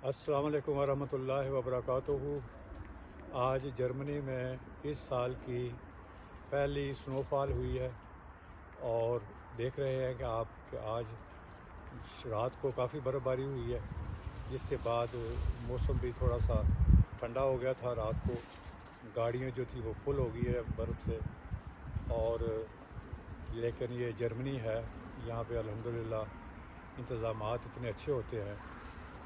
السلام علیکم ورحمۃ اللہ وبرکاتہ۔ آج جرمنی میں اس سال کی پہلی سنو فال ہوئی ہے اور دیکھ رہے ہیں کہ آپ کہ آج رات کو کافی برف باری ہوئی ہے، جس کے بعد موسم بھی تھوڑا سا ٹھنڈا ہو گیا تھا۔ رات کو گاڑیاں جو تھی وہ فل ہو گئی ہے برف سے، اور لیکن یہ جرمنی ہے، یہاں پہ الحمدللہ انتظامات اتنے اچھے ہوتے ہیں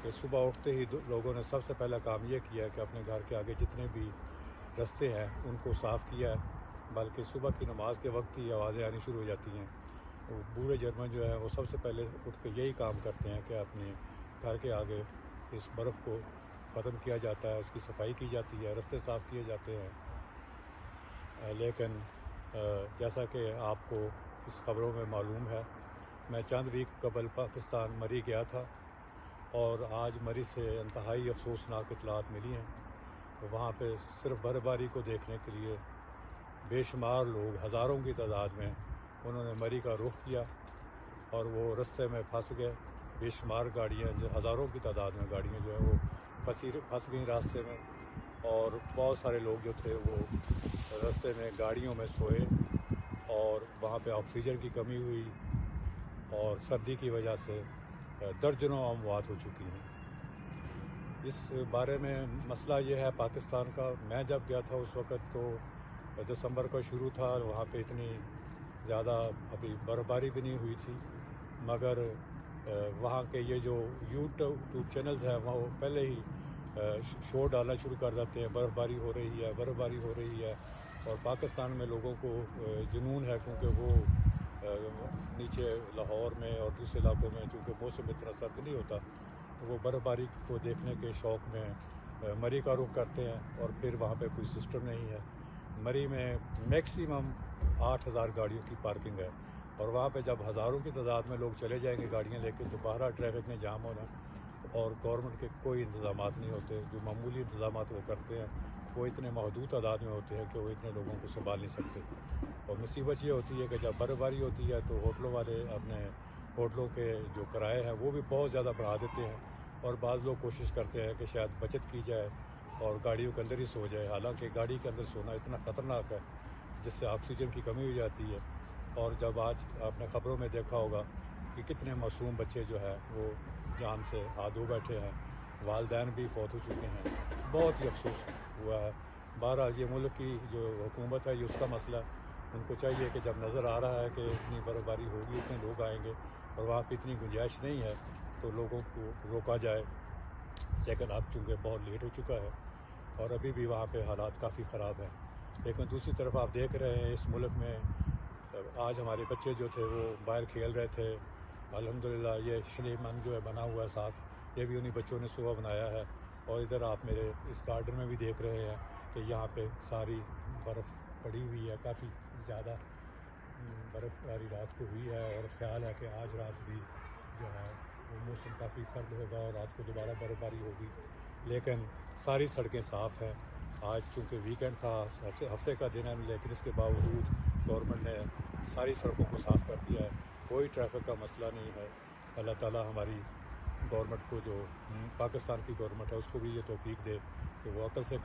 کہ صبح اٹھتے ہی لوگوں نے سب سے پہلا کام یہ کیا ہے کہ اپنے گھر کے آگے جتنے بھی رستے ہیں ان کو صاف کیا ہے، بلکہ صبح کی نماز کے وقت ہی آوازیں آنی شروع ہو جاتی ہیں۔ بوڑھے جرمن جو ہیں وہ سب سے پہلے اٹھ کے یہی کام کرتے ہیں کہ اپنے گھر کے آگے اس برف کو ختم کیا جاتا ہے، اس کی صفائی کی جاتی ہے، رستے صاف کیے جاتے ہیں۔ لیکن جیسا کہ آپ کو اس خبروں میں معلوم ہے، میں چند ویک قبل پاکستان مری گیا تھا، اور آج مری سے انتہائی افسوسناک اطلاعات ملی ہیں۔ وہاں پہ صرف برف باری کو دیکھنے کے لیے بے شمار لوگ، ہزاروں کی تعداد میں، انہوں نے مری کا رخ کیا اور وہ رستے میں پھنس گئے۔ بے شمار گاڑیاں، جو ہزاروں کی تعداد میں گاڑیاں جو ہیں وہ پھنس گئیں راستے میں، اور بہت سارے لوگ جو تھے وہ رستے میں گاڑیوں میں سوئے، اور وہاں پہ آکسیجن کی کمی ہوئی اور سردی کی وجہ سے درجنوں اموات ہو چکی ہیں۔ اس بارے میں مسئلہ یہ ہے پاکستان کا، میں جب گیا تھا اس وقت تو دسمبر کا شروع تھا، وہاں پہ اتنی زیادہ ابھی برف باری بھی نہیں ہوئی تھی، مگر وہاں کے یہ جو یوٹیوب چینلز ہیں وہ پہلے ہی شو ڈالنا شروع کر دیتے ہیں، برف باری ہو رہی ہے، برف باری ہو رہی ہے۔ اور پاکستان میں لوگوں کو جنون ہے، کیونکہ وہ نیچے لاہور میں اور دوسرے علاقوں میں چونکہ موسم اتنا سرد نہیں ہوتا، تو وہ برف باری کو دیکھنے کے شوق میں مری کا رخ کرتے ہیں، اور پھر وہاں پہ کوئی سسٹم نہیں ہے۔ مری میں میکسیمم 8,000 گاڑیوں کی پارکنگ ہے، اور وہاں پہ جب ہزاروں کی تعداد میں لوگ چلے جائیں گے گاڑیاں لے کے تو باہر ٹریفک میں جام ہونا، اور گورنمنٹ کے کوئی انتظامات نہیں ہوتے۔ جو معمولی انتظامات وہ کرتے ہیں وہ اتنے محدود تعداد میں ہوتے ہیں کہ وہ اتنے لوگوں کو سنبھال نہیں سکتے۔ اور مصیبت یہ ہوتی ہے کہ جب برف باری ہوتی ہے تو ہوٹلوں والے اپنے ہوٹلوں کے جو کرائے ہیں وہ بھی بہت زیادہ بڑھا دیتے ہیں، اور بعض لوگ کوشش کرتے ہیں کہ شاید بچت کی جائے اور گاڑیوں کے اندر ہی سو جائے، حالانکہ گاڑی کے اندر سونا اتنا خطرناک ہے جس سے آکسیجن کی کمی ہو جاتی ہے۔ اور جب آج آپ نے خبروں میں دیکھا ہوگا کہ کتنے معصوم بچے جو ہے وہ جان سے ہاتھ دھو بیٹھے ہیں، والدین بھی فوت ہو چکے ہیں، بہت ہی افسوس ہوا ہے۔ بہرحال یہ ملک کی جو حکومت ہے یہ اس کا مسئلہ ہے، ان کو چاہیے کہ جب نظر آ رہا ہے کہ اتنی برف باری ہوگی، اتنے لوگ آئیں گے اور وہاں پہ اتنی گنجائش نہیں ہے تو لوگوں کو روکا جائے، لیکن اب چونکہ بہت لیٹ ہو چکا ہے اور ابھی بھی وہاں پہ حالات کافی خراب ہیں۔ لیکن دوسری طرف آپ دیکھ رہے ہیں اس ملک میں آج ہمارے بچے جو تھے وہ باہر کھیل رہے تھے، الحمدللہ یہ شلیمن جو ہے بنا ہوا ہے ساتھ، یہ بھی انہی بچوں نے صبح بنایا ہے۔ اور ادھر آپ میرے اس گارڈن میں بھی دیکھ رہے ہیں کہ یہاں پہ ساری برف پڑی ہوئی ہے، کافی زیادہ برف باری رات کو ہوئی ہے، اور خیال ہے کہ آج رات بھی جو ہے وہ موسم کافی سرد ہوگا اور رات کو دوبارہ برف باری ہوگی۔ لیکن ساری سڑکیں صاف ہیں۔ آج چونکہ ویکینڈ تھا، ہفتے کا دن ہے، لیکن اس کے باوجود گورنمنٹ نے ساری سڑکوں کو صاف کر دیا ہے، کوئی ٹریفک کا مسئلہ نہیں ہے۔ اللہ تعالیٰ ہماری گورنمنٹ کو، جو پاکستان کی گورنمنٹ ہے، اس کو بھی یہ توفیق دے کہ وہ عقل سے